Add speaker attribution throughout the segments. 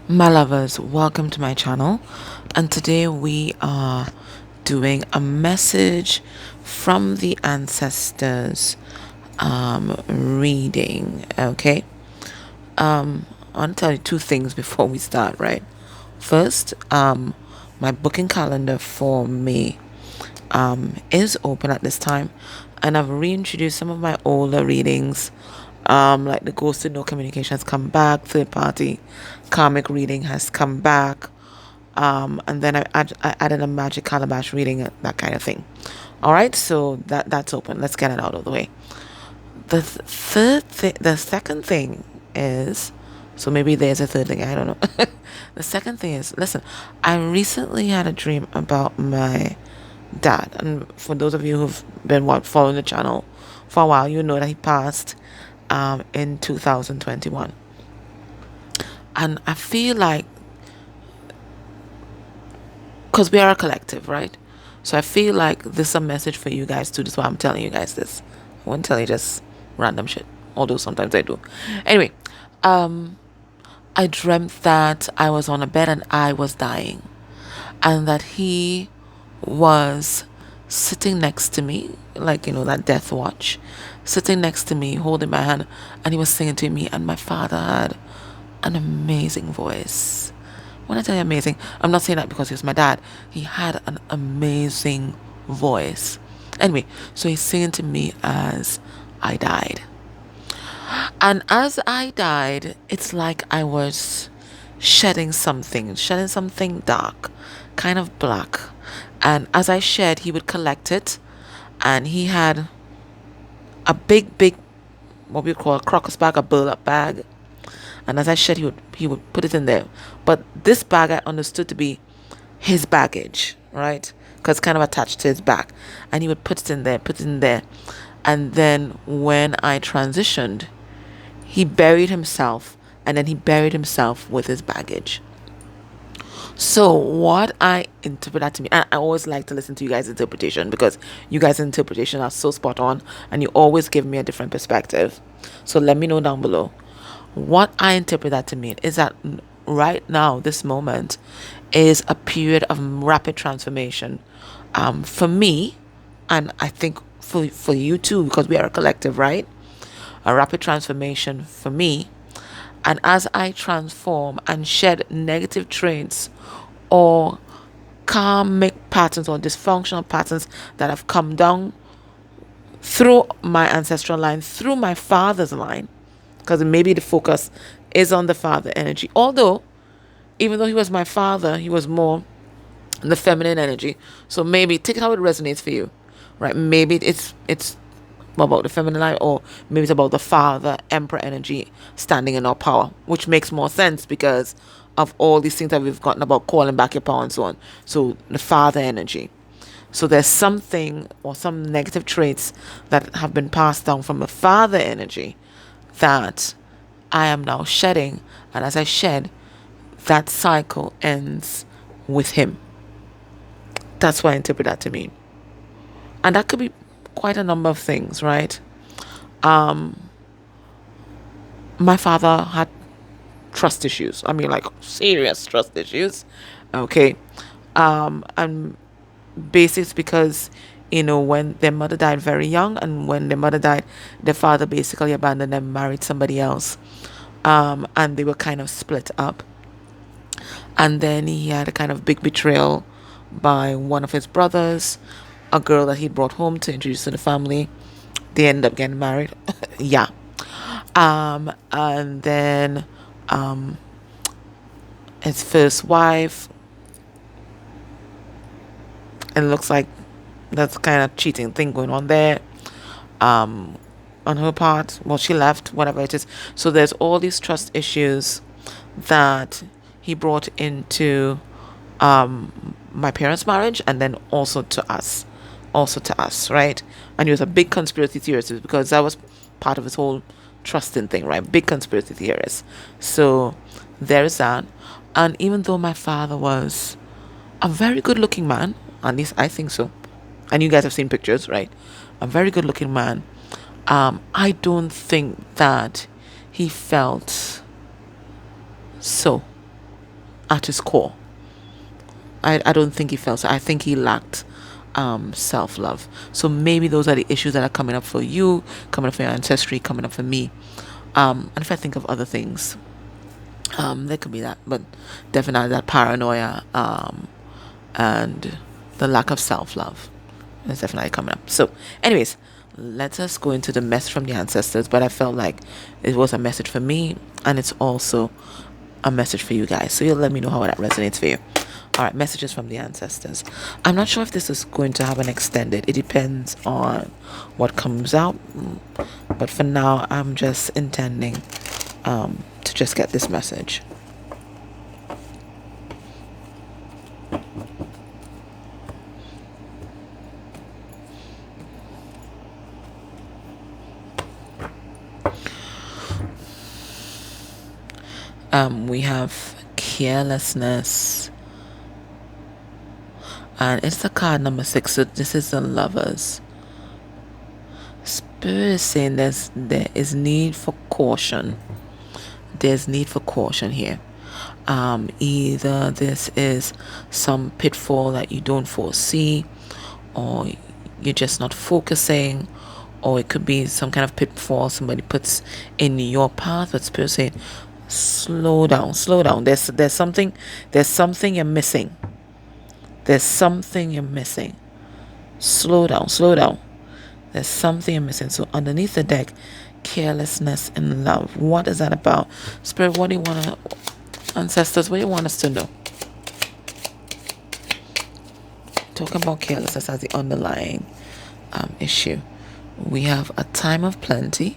Speaker 1: My lovers, welcome to my channel, and today we are doing a message from the ancestors reading. Okay, I want to tell you two things before we start, right? First, my booking calendar for May is open at this time, and I've reintroduced some of my older readings, like the Ghosted No Communication has come back, third party karmic reading has come back, and then I added a magic calabash reading, that kind of thing. All right, so that's open. Let's get it out of the way. The second thing is, so maybe there's a third thing, I don't know. The second thing is, listen, I recently had a dream about my dad, and for those of you who've been following the channel for a while, you know that he passed in 2021. And I feel like, because we are a collective, right? So I feel like this is a message for you guys too. That's why I'm telling you guys this. I won't tell you just random shit, although sometimes I do. Anyway, I dreamt that I was on a bed and I was dying, and that he was sitting next to me, like, that death watch, sitting next to me, holding my hand, and he was singing to me. And my father had an amazing voice. When I tell you amazing, I'm not saying that because he was my dad. He had an amazing voice. Anyway, so he's singing to me as I died. And as I died, it's like I was shedding something dark, kind of black. And as I shed, he would collect it. And he had a big, what we call a crocus bag, a burlap bag. And as I shed, he would put it in there. But this bag I understood to be his baggage, right? Because it's kind of attached to his back. And he would put it in there, put it in there. And then when I transitioned, he buried himself, and then he buried himself with his baggage. So what I interpret that to me, and I always like to listen to you guys' interpretation, because you guys' interpretation are so spot on, and you always give me a different perspective. So let me know down below. What I interpret that to mean is that right now, this moment, is a period of rapid transformation, for me, and I think for you too, because we are a collective, right? A rapid transformation for me. And as I transform and shed negative traits or karmic patterns or dysfunctional patterns that have come down through my ancestral line, through my father's line, because maybe the focus is on the father energy. Although, even though he was my father, he was more the feminine energy. So maybe take it how it resonates for you, right? Maybe it's about the feminine light, or maybe it's about the father emperor energy standing in our power, which makes more sense because of all these things that we've gotten about calling back your power and so on. So the father energy. So there's something or some negative traits that have been passed down from the father energy that I am now shedding. And as I shed, that cycle ends with him. That's what I interpret that to mean. And that could be quite a number of things, right? My father had trust issues. I mean, like, serious trust issues. Okay. And basics because, when their mother died very young, and when their mother died, their father basically abandoned them, married somebody else. And they were kind of split up. And then he had a kind of big betrayal by one of his brothers, a girl that he brought home to introduce to the family. They ended up getting married. Yeah. And then his first wife, it looks like that's kind of cheating thing going on there. On her part, well, she left, whatever it is. So there's all these trust issues that he brought into my parents' marriage, and then also to us, right? And he was a big conspiracy theorist, because that was part of his whole trusting thing, right? Big conspiracy theorist. So there's that. And even though my father was a very good looking man, at least I think so, and you guys have seen pictures, right? A very good looking man. I don't think that he felt so. at his core. I don't think he felt so. I think he lacked self-love. So maybe those are the issues that are coming up for you, coming up for your ancestry, coming up for me. And if I think of other things, there could be that, but definitely that paranoia, and the lack of self-love is definitely coming up. So anyways, let us go into the message from the ancestors. But I felt like it was a message for me, and it's also a message for you guys, so you'll let me know how that resonates for you. All right, messages from the ancestors. I'm not sure if this is going to have an extended. It depends on what comes out, but for now I'm just intending to just get this message. We have carelessness, and it's the card number 6. So this is the Lovers. Spirit is saying there is need for caution. There's need for caution here. Either this is some pitfall that you don't foresee, or you're just not focusing, or it could be some kind of pitfall somebody puts in your path. But Spirit saying, slow down, slow down. There's something you're missing. There's something you're missing. Slow down, slow down. There's something you're missing. So underneath the deck, carelessness in love. What is that about? Spirit, what do you want to, ancestors, what do you want us to know? Talking about carelessness as the underlying issue. We have a time of plenty.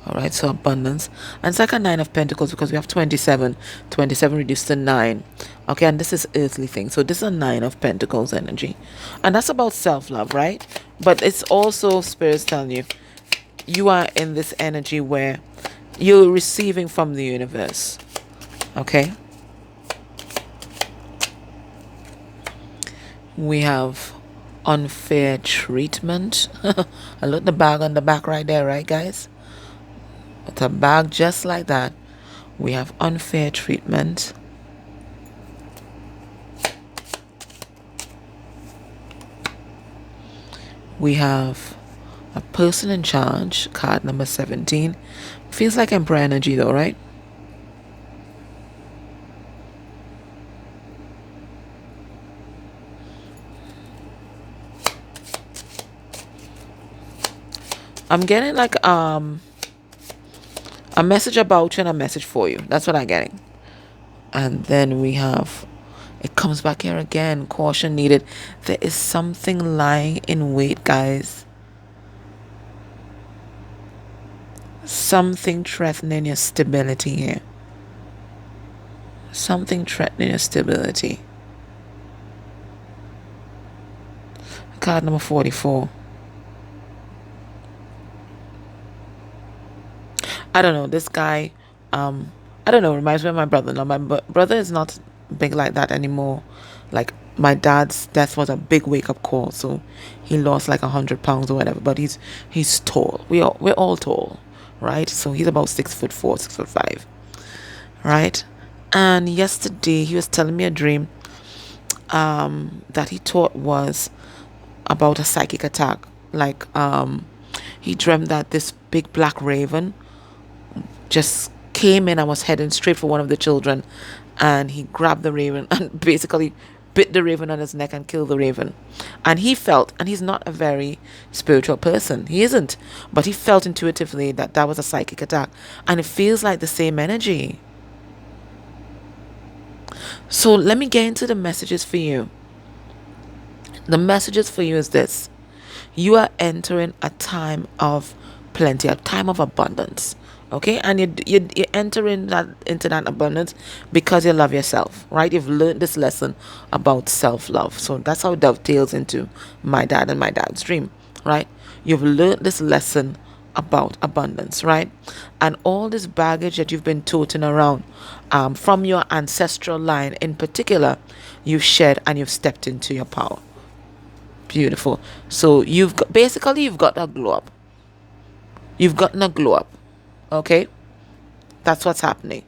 Speaker 1: All right, so abundance. And it's like a 9 of Pentacles because we have 27. 27 reduced to 9. Okay, and this is earthly thing. So this is a 9 of Pentacles energy. And that's about self-love, right? But it's also Spirit's telling you, you are in this energy where you're receiving from the universe. Okay? We have unfair treatment. I look the bag on the back right there, right, guys? It's a bag just like that. We have unfair treatment. We have a person in charge, card number 17. Feels like Emperor energy though, right? I'm getting like a message about you and a message for you. That's what I'm getting. And then we have, it comes back here again, caution needed. There is something lying in wait, guys. Something threatening your stability here. Something threatening your stability. Card number 44. I don't know, this guy, I don't know, reminds me of my brother. No, my brother is not big like that anymore. Like, my dad's death was a big wake-up call, so he lost like 100 pounds or whatever, but he's tall. We're all tall, right? So he's about 6'4", 6'5", right? And yesterday he was telling me a dream that he thought was about a psychic attack. Like, he dreamt that this big black raven just came in and was heading straight for one of the children, and he grabbed the raven and basically bit the raven on his neck and killed the raven. And he felt, and he's not a very spiritual person, he isn't, but he felt intuitively that that was a psychic attack, and it feels like the same energy. So let me get into the messages for you. The messages for you is this: you are entering a time of plenty, a time of abundance. Okay, and you enter into that abundance because you love yourself, right? You've learned this lesson about self-love. So that's how it dovetails into my dad and my dad's dream, right? You've learned this lesson about abundance, right? And all this baggage that you've been toting around from your ancestral line in particular, you've shed and you've stepped into your power. Beautiful. So you've got a glow up. You've gotten a glow up. Okay, that's what's happening.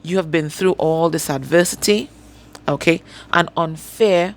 Speaker 1: You have been through all this adversity, Okay, and unfair,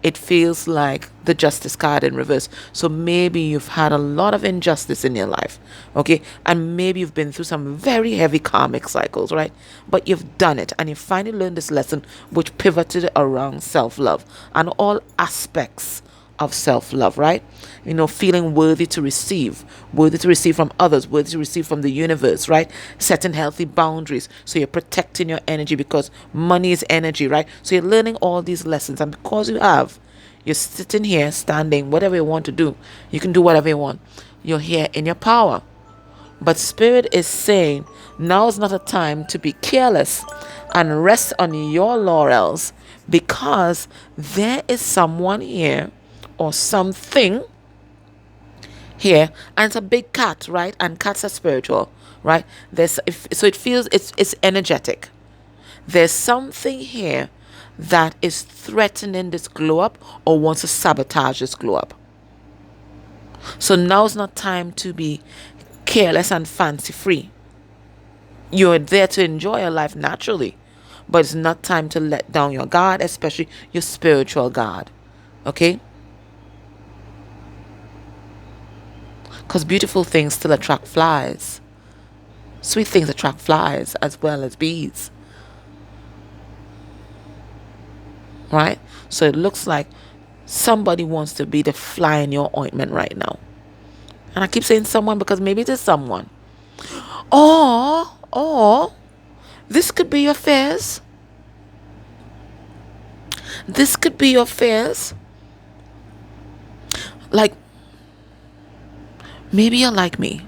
Speaker 1: it feels like the justice card in reverse. So maybe you've had a lot of injustice in your life, okay, and maybe you've been through some very heavy karmic cycles, right? But you've done it and you finally learned this lesson, which pivoted around self-love and all aspects of self-love, right? You know, feeling worthy to receive from others, worthy to receive from the universe, right? Setting healthy boundaries, so you're protecting your energy, because money is energy, right? So you're learning all these lessons, and because you have, you're sitting here, standing, whatever you want to do, you can do whatever you want. You're here in your power. But Spirit is saying now is not a time to be careless and rest on your laurels, because there is someone here or something here, and it's a big cat, right? And cats are spiritual, right? So it feels it's energetic. There's something here that is threatening this glow up or wants to sabotage this glow up. So now's not time to be careless and fancy free. You're there to enjoy your life naturally, but it's not time to let down your guard, especially your spiritual guard. Okay? Because beautiful things still attract flies. Sweet things attract flies as well as bees. Right? So it looks like somebody wants to be the fly in your ointment right now. And I keep saying someone because maybe it is someone. Or this could be your fears. This could be your fears. Like, maybe you're like me.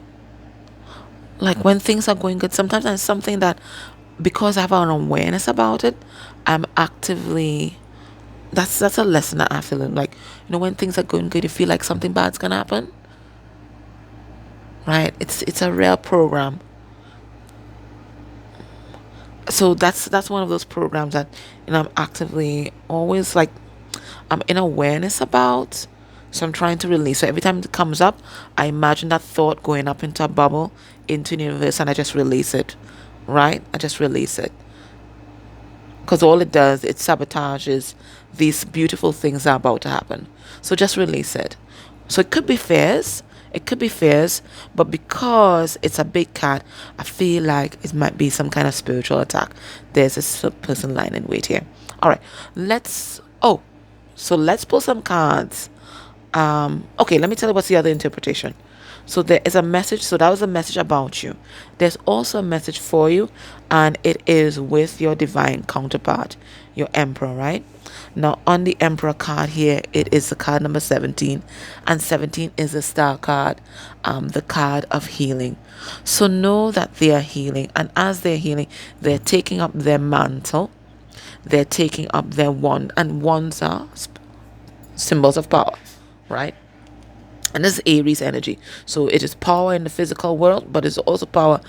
Speaker 1: Like when things are going good, sometimes it's something that, because I have an awareness about it, I'm actively, that's a lesson that I have to learn. Like, you know, when things are going good, you feel like something bad's gonna happen. Right? It's a real program. So that's one of those programs that, you know, I'm actively always like, I'm in awareness about. So I'm trying to release. So every time it comes up, I imagine that thought going up into a bubble, into the universe, and I just release it. Right? I just release it. Because all it does, it sabotages these beautiful things that are about to happen. So just release it. So it could be fears. It could be fears. But because it's a big cat, I feel like it might be some kind of spiritual attack. There's this person lying in wait here. All right. So let's pull some cards. Okay, let me tell you what's the other interpretation. So there is a message. So that was a message about you. There's also a message for you, and it is with your divine counterpart, your emperor, right? Now on the emperor card here, it is the card number 17, and 17 is the star card, the card of healing. So know that they are healing, and as they're healing, they're taking up their mantle, they're taking up their wand, and wands are symbols of power, right? And this is Aries energy. So it is power in the physical world, but it's also power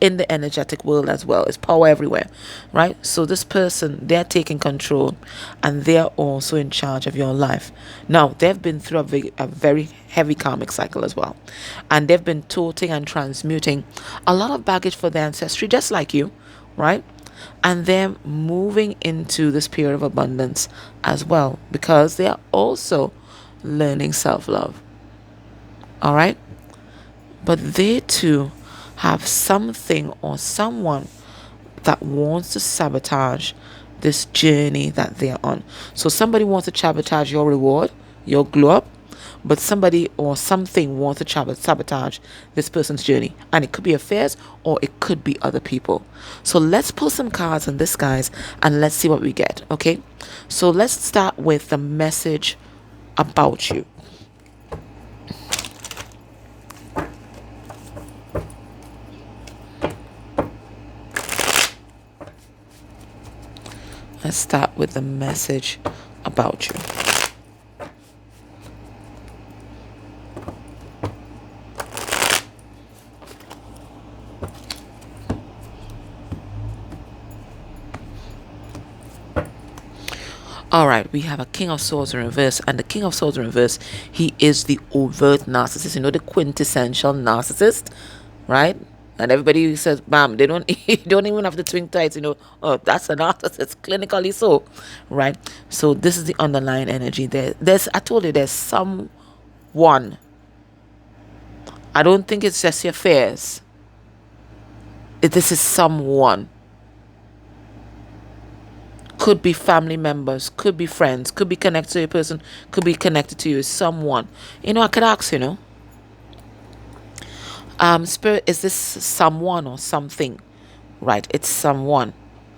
Speaker 1: in the energetic world as well. It's power everywhere, right? So this person, they're taking control, and they're also in charge of your life. Now, they've been through a very heavy karmic cycle as well. And they've been toting and transmuting a lot of baggage for their ancestry, just like you, right? And they're moving into this period of abundance as well, because they are also learning self-love. All right, but they too have something or someone that wants to sabotage this journey that they're on. So somebody wants to sabotage your reward, your glow up, but somebody or something wants to sabotage this person's journey, and it could be affairs or it could be other people. So let's pull some cards on this, guys, and let's see what we get. Okay, so let's start with the message about you. Let's start with the message about you. All right, we have a King of Swords in reverse, and the King of Swords in reverse, he is the overt narcissist. You know, the quintessential narcissist, right? And everybody says, "Bam!" They don't don't even have to twink tights. Oh, that's an artist. It's clinically so, right? So this is the underlying energy. There's I told you there's someone. I don't think it's just your fears. This is someone. Could be family members, could be friends, could be connected to a person, could be connected to you, someone. I could ask, Spirit, is this someone or something? Right, it's someone.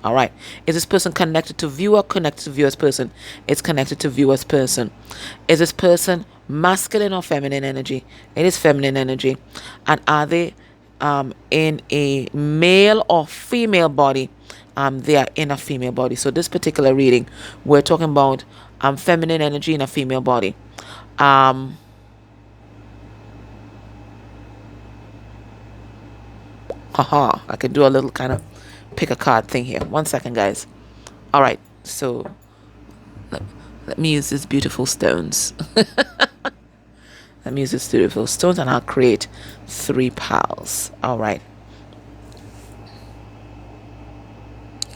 Speaker 1: All right. Is this person connected to viewer, connected to viewer's person? It's connected to viewer's person. Is this person masculine or feminine energy? It is feminine energy. And are they in a male or female body? They are in a female body. So this particular reading, we're talking about feminine energy in a female body. I can do a little kind of pick a card thing here. 1 second, guys. All right. So let me use these beautiful stones. Let me use these beautiful stones, and I'll create 3 piles. All right.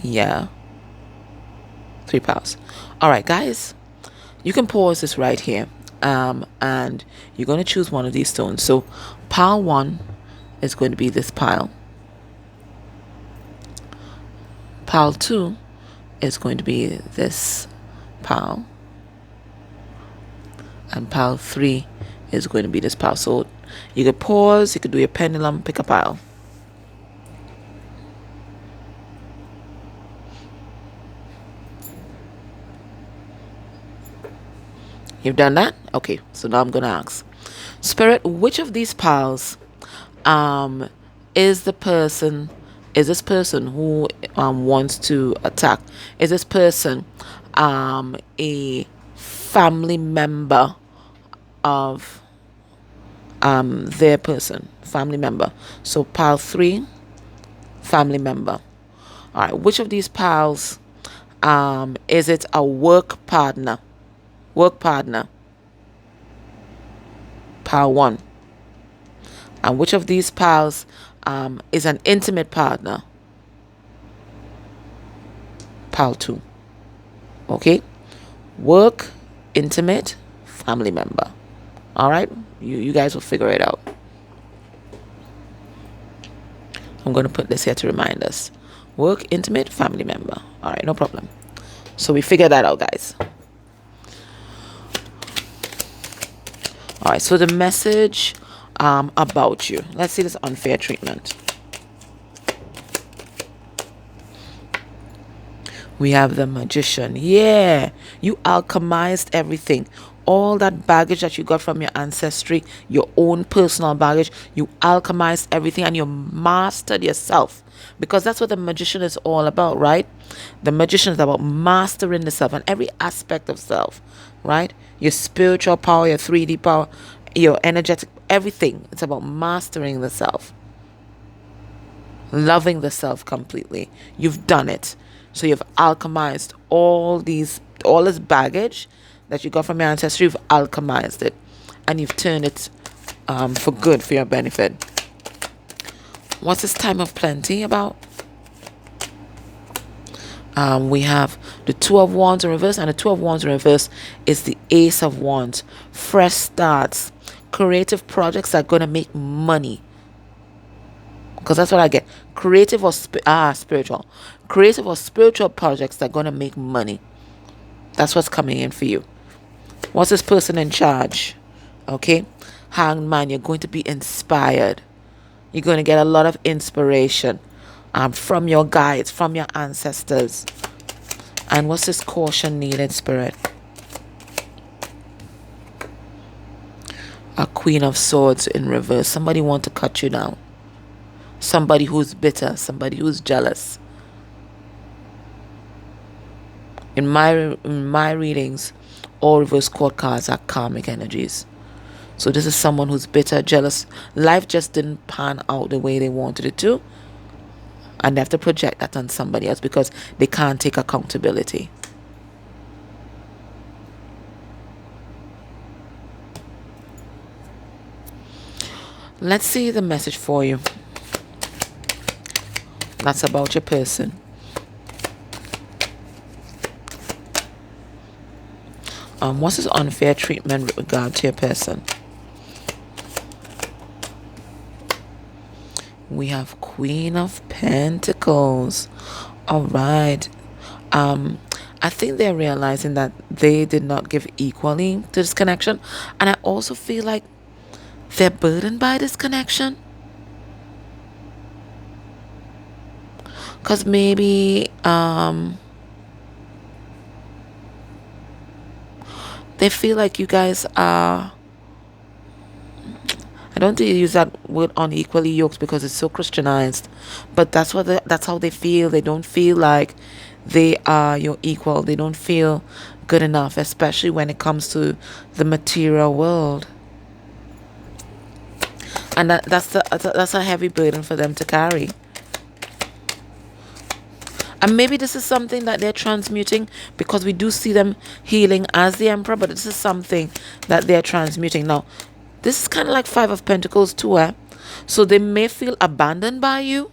Speaker 1: Yeah. 3 piles. All right, guys. You can pause this right here. And you're going to choose one of these stones. So pile 1 is going to be this pile. Pile 2 is going to be this pile. And pile 3 is going to be this pile. So you could pause, you could do your pendulum, pick a pile. You've done that? Okay, so now I'm going to ask. Spirit, which of these piles is this person who wants to attack? Is this person a family member of their person? Family member. So pile 3, family member. All right, which of these piles is it a work partner? Work partner. Pile 1. And which of these piles is an intimate partner? Pile 2. Okay. Work, intimate, family member. All right. You guys will figure it out. I'm going to put this here to remind us. Work, intimate, family member. All right. No problem. So we figured that out, guys. All right, so the message about you. Let's see this unfair treatment. We have the Magician. Yeah, you alchemized everything. All that baggage that you got from your ancestry, your own personal baggage, you alchemized everything and you mastered yourself. Because that's what the Magician is all about, right? The Magician is about mastering the self and every aspect of self, right? Your spiritual power, your 3D power, your energetic, everything. It's about mastering the self. Loving the self completely. You've done it. So you've alchemized all this baggage that you got from your ancestry. You've alchemized it. And you've turned it for good, for your benefit. What's this time of plenty about? We have the 2 of Wands in reverse, and the 2 of Wands in reverse is the Ace of Wands. Fresh starts, creative projects that are going to make money. Because that's what I get. Creative or spiritual. Creative or spiritual projects that are going to make money. That's what's coming in for you. What's this person in charge? Okay. Hanged Man, you're going to be inspired. You're going to get a lot of inspiration from your guides, from your ancestors. And what's this caution needed, Spirit? A Queen of Swords in reverse. Somebody want to cut you down. Somebody who's bitter. Somebody who's jealous. In my readings, all reverse court cards are karmic energies. So this is someone who's bitter, jealous. Life just didn't pan out the way they wanted it to. And they have to project that on somebody else because they can't take accountability. Let's see the message for you. That's about your person. What's this unfair treatment with regard to your person? We have Queen of Pentacles. All right. I think they're realizing that they did not give equally to this connection. And I also feel like they're burdened by this connection. Because maybe they feel like you guys are, I don't think you use that word unequally yoked because it's so Christianized, but that's how they feel. They don't feel like they are your equal. They don't feel good enough, especially when it comes to the material world. And that's a heavy burden for them to carry. And maybe this is something that they're transmuting, because we do see them healing as the Emperor, but this is something that they're transmuting. Now, this is kind of like Five of Pentacles too, eh? So they may feel abandoned by you.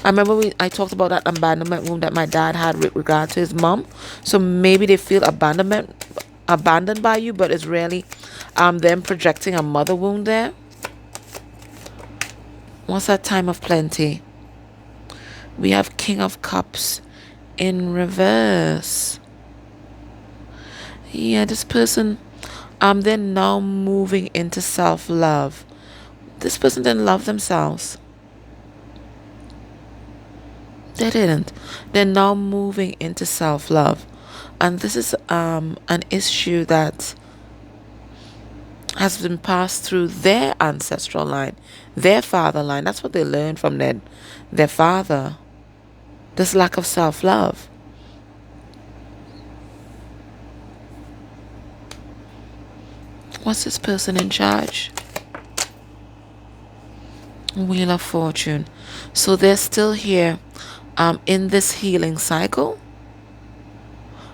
Speaker 1: I remember I talked about that abandonment wound that my dad had with regard to his mom. So maybe they feel abandoned by you, but it's really them projecting a mother wound there. What's that time of plenty? We have King of Cups in reverse. Yeah, this person, they're now moving into self-love. This person didn't love themselves. They didn't. They're now moving into self-love. And this is an issue that has been passed through their ancestral line, their father line. That's what they learned from their father. This lack of self-love. What's this person in charge? Wheel of Fortune. So they're still here in this healing cycle.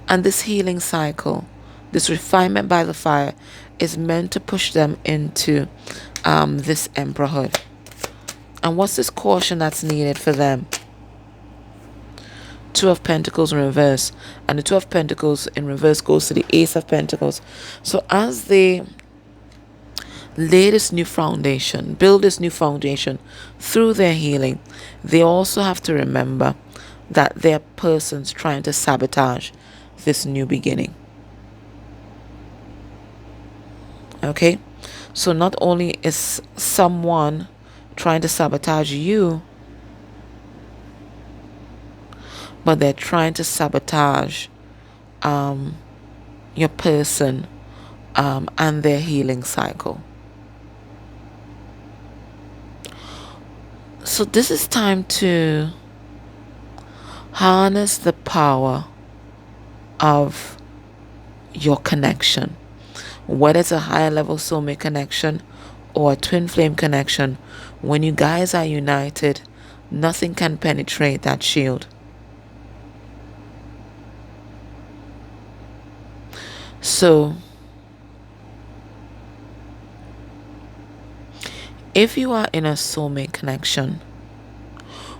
Speaker 1: And this healing cycle, this refinement by the fire, is meant to push them into this emperorhood. And what's this caution that's needed for them? Two of Pentacles in reverse, and the Two of Pentacles in reverse goes to the Ace of Pentacles. So as they lay this new foundation, build this new foundation through their healing, they also have to remember that there are persons trying to sabotage this new beginning. Okay, so not only is someone trying to sabotage you, but they're trying to sabotage your person and their healing cycle. So this is time to harness the power of your connection. Whether it's a higher level soulmate connection or a twin flame connection, when you guys are united, nothing can penetrate that shield. So, if you are in a soulmate connection,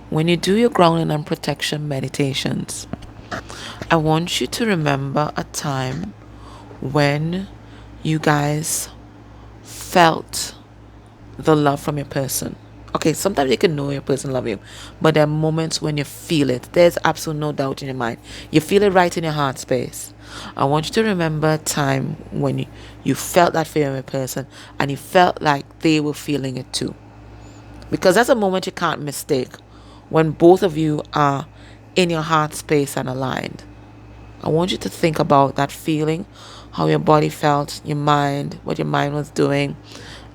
Speaker 1: when you do your grounding and protection meditations, I want you to remember a time when you guys felt the love from your person. Okay, sometimes you can know your person love you, but there are moments when you feel it. There's absolutely no doubt in your mind. You feel it right in your heart space. I want you to remember a time when you felt that fear in your person and you felt like they were feeling it too. Because that's a moment you can't mistake, when both of you are in your heart space and aligned. I want you to think about that feeling, how your body felt, your mind, what your mind was doing,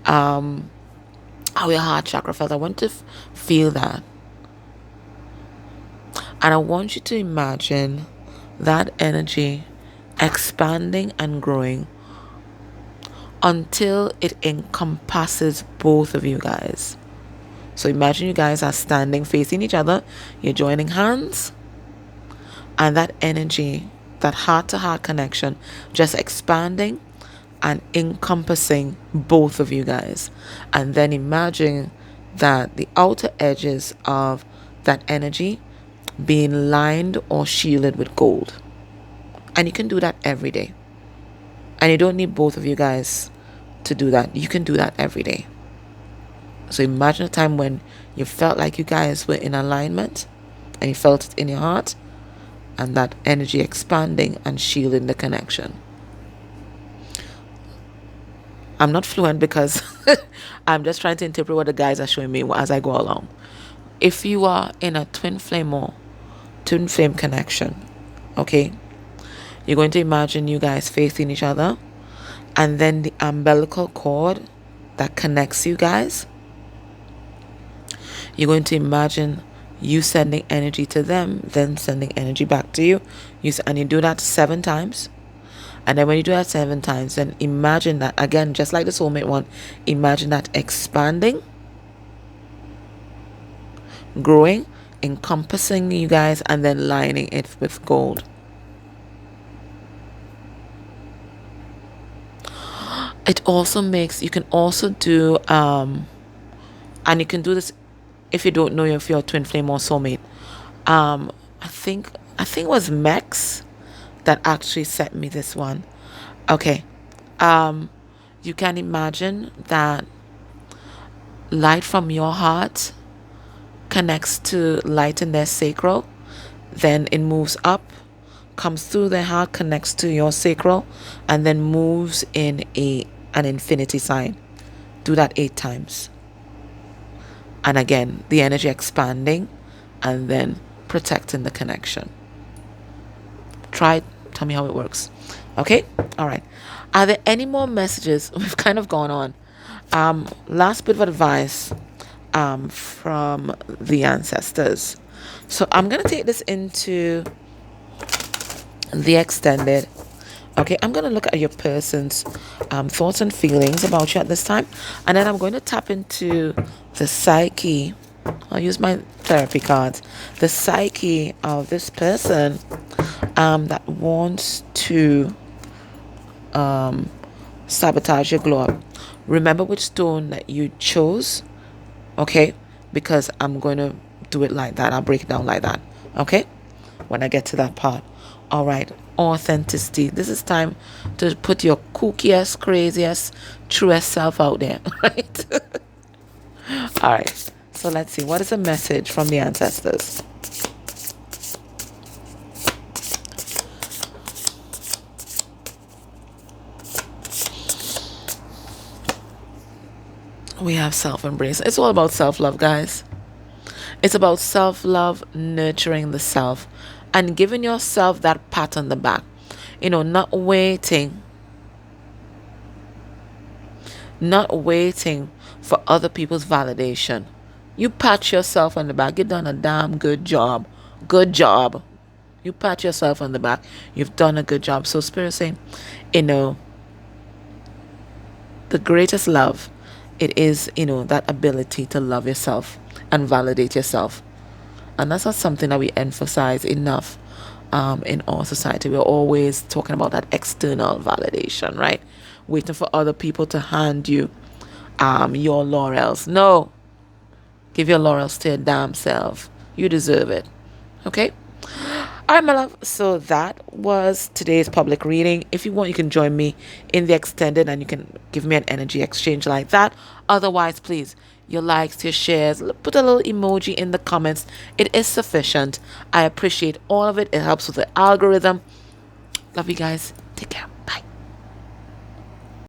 Speaker 1: how your heart chakra felt. I want you to feel that. And I want you to imagine that energy expanding and growing until it encompasses both of you guys. So imagine you guys are standing facing each other, you're joining hands, and that energy, that heart-to-heart connection, just expanding and encompassing both of you guys. And then imagine that the outer edges of that energy being lined or shielded with gold. And you can do that every day. And you don't need both of you guys to do that. You can do that every day. So imagine a time when you felt like you guys were in alignment and you felt it in your heart, and that energy expanding and shielding the connection. I'm not fluent because I'm just trying to interpret what the guys are showing me as I go along. If you are in a twin flame or twin flame connection, okay, you're going to imagine you guys facing each other, and then the umbilical cord that connects you guys, you're going to imagine you sending energy to them, then sending energy back to you. And you do that 7 times. And then when you do that 7 times, then imagine that, again, just like the soulmate one, imagine that expanding, growing, encompassing you guys, and then lining it with gold. It also makes, you can also do, and you can do this if you don't know if you're a twin flame or soulmate. I think it was Max that actually sent me this one. Okay. You can imagine that light from your heart connects to light in their sacral, then it moves up, comes through their heart, connects to your sacral, and then moves in an infinity sign. Do that 8 times. And again, the energy expanding and then protecting the connection. Try it. Tell me how it works. Okay? All right. Are there any more messages? We've kind of gone on. Last bit of advice from the ancestors. So I'm going to take this into the extended. Okay, I'm going to look at your person's thoughts and feelings about you at this time. And then I'm going to tap into the psyche. I'll use my therapy cards. The psyche of this person that wants to sabotage your glow up. Remember which stone that you chose. Okay, because I'm going to do it like that. I'll break it down like that. Okay, when I get to that part. All right, authenticity. This is time to put your kookiest, craziest, truest self out there, right? All right, so let's see. What is a message from the ancestors? We have self-embrace. It's all about self-love, guys. It's about self-love, nurturing the self, and giving yourself that pat on the back. Not waiting for other people's validation. You pat yourself on the back. You've done a damn good job. Good job. You pat yourself on the back. You've done a good job. So Spirit saying, the greatest love, it is, that ability to love yourself and validate yourself. And that's not something that we emphasize enough in our society. We're always talking about that external validation, right? Waiting for other people to hand you your laurels. No. Give your laurels to your damn self. You deserve it. Okay? All right, my love. So that was today's public reading. If you want, you can join me in the extended and you can give me an energy exchange like that. Otherwise, please, your likes, your shares, put a little emoji in the comments. It is sufficient. I appreciate all of it. It helps with the algorithm. Love you guys. Take care.